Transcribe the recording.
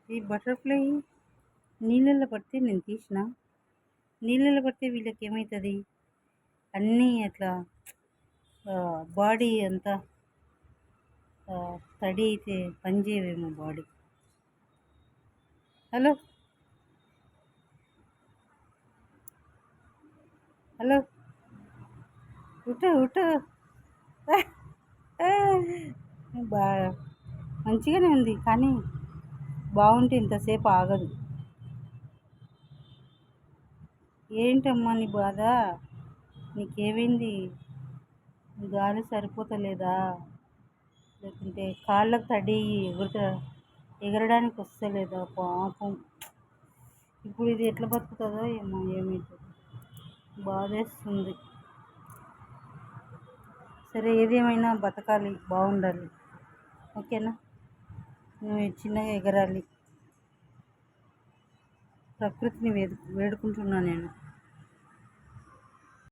ఈ బటర్ఫ్లై నీళ్ళల్లో పడితే నేను తీసిన నీళ్ళల్లో పడితే వీళ్ళకి ఏమవుతుంది అన్నీ అట్లా బాడీ అంతా తడి అయితే పనిచేయవేమో బాడీ. హలో హలో ఉటు ఉటు బాగా మంచిగానే ఉంది కానీ బాగుంటే ఇంతసేపు ఆగదు. ఏంటమ్మా నీ బాధ? నీకేమైంది? గాలి సరిపోతలేదా? లేకుంటే కాళ్ళకు తడి ఎగరడానికి వస్తలేదా? పాపం ఇప్పుడు ఇది ఎట్లా బతుకుతుందో ఏమో, ఏమవుతుందో బాధేస్తుంది. సరే ఏదేమైనా బతకాలి, బాగుండాలి, ఓకేనా? నువ్వు చిన్నగా ఎగరాలి. ప్రకృతిని వేడుకుంటున్నా నేను.